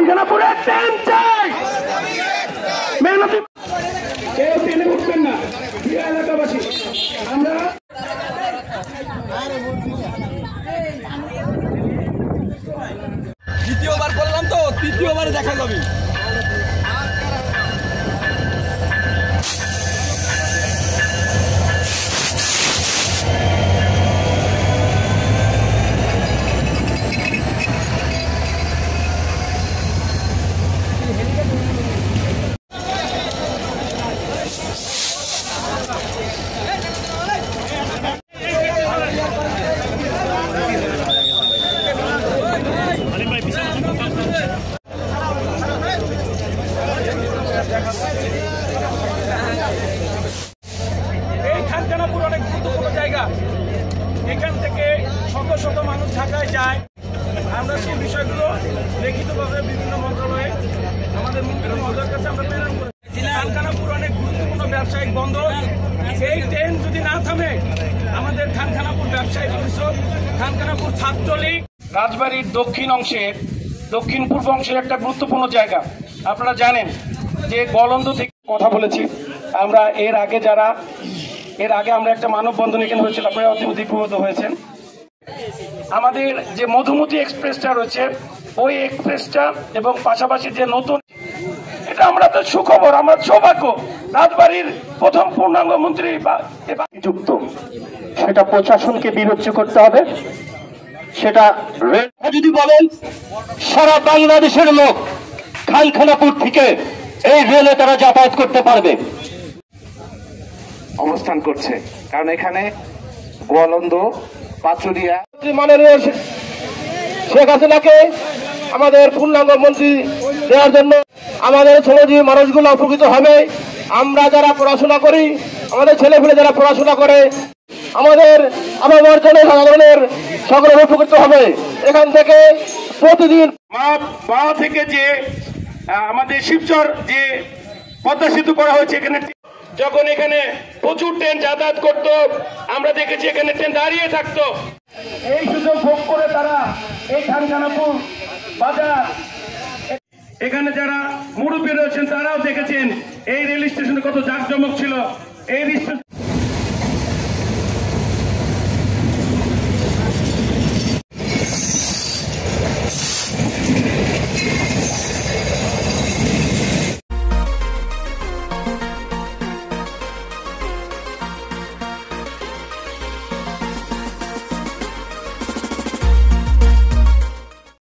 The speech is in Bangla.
খানখানাপুরের ট্রেন চাই, মেহনতি কেউ ট্রেনে উঠবেন না। প্রিয় এলাকাবাসী, আমরা দ্বিতীয়বার করলাম তো, তৃতীয়বারে দেখা যাবে। এই খানখানাপুর অনেক গুরুত্বপূর্ণ জায়গা। এখান থেকে শত শত মানুষ ঢাকায় যায়। আমরা সেই বিষয়গুলো লিখিতভাবে বিভিন্ন মন্ত্রণালয়ে আমাদের মন্ত্রী মহোদয়ের কাছে আমরা প্রেরণ করেছি। খানখানাপুর অনেক গুরুত্বপূর্ণ ব্যবসায়িক বন্দর। এই ট্রেন যদি না থামে, আমাদের খানখানাপুর ব্যবসায়ী পরিষদ, খানখানাপুর ছাত্রলীগ, রাজবাড়ির দক্ষিণ পূর্ব অংশের একটা গুরুত্বপূর্ণ জায়গা। আপনারা জানেন যে গলন্দ থেকে কথা বলেছি আমরা। এর আগে আমরা একটা মানববন্ধন এখানে হয়েছিল, আপনারা অতিথিপ্রবত হয়েছেন। আমাদের যে মধুমতি এক্সপ্রেসটা রয়েছে, ওই এক্সপ্রেসটা এবং পাশাপাশি যে নতুন, এটা আমরা তো সুখবর, আমরা সৌভাগ্য। রাজবাড়ির প্রথম পূর্ণাঙ্গ মন্ত্রী যুক্ত, সেটা প্রশাসনকে বিবেচ্য করতে হবে। সেটা যদি বলেন সারা বাংলাদেশের লোক খানখানাপুর থেকে এই রেলে তারা যাতায়াত করতে পারবে, অবস্থান করছে, কারণ এখানে গোয়ালন্দ, পাচুরিয়া মাননীয় শেখ হাসিনাকে আমাদের পূর্ণাঙ্গ মন্ত্রী দেওয়ার জন্য আমাদের ছেলেজীবী মানুষগুলো উপকৃত হবে। আমরা যারা পড়াশোনা করি, আমাদের ছেলেপেলে যারা পড়াশোনা করে, আমাদের আবহাওয়ার জনসাধারণের সকলে উপকৃত হবে। এখান থেকে প্রতিদিন মা থেকে যে আমাদের শিবচর যে পদ্মা সেতু করা হয়েছে, এখানে যখন এখানে প্রচুর ট্রেন যাতায়াত করত, আমরা দেখেছি এখানে ট্রেন দাঁড়িয়ে থাকতো। এই সুযোগ ভোগ করে তারা এই খানখানাপুর বাজার, এখানে যারা মুরব্বী রয়েছেন তারাও দেখেছেন এই রেল স্টেশনে কত জাঁকজমক ছিল। এই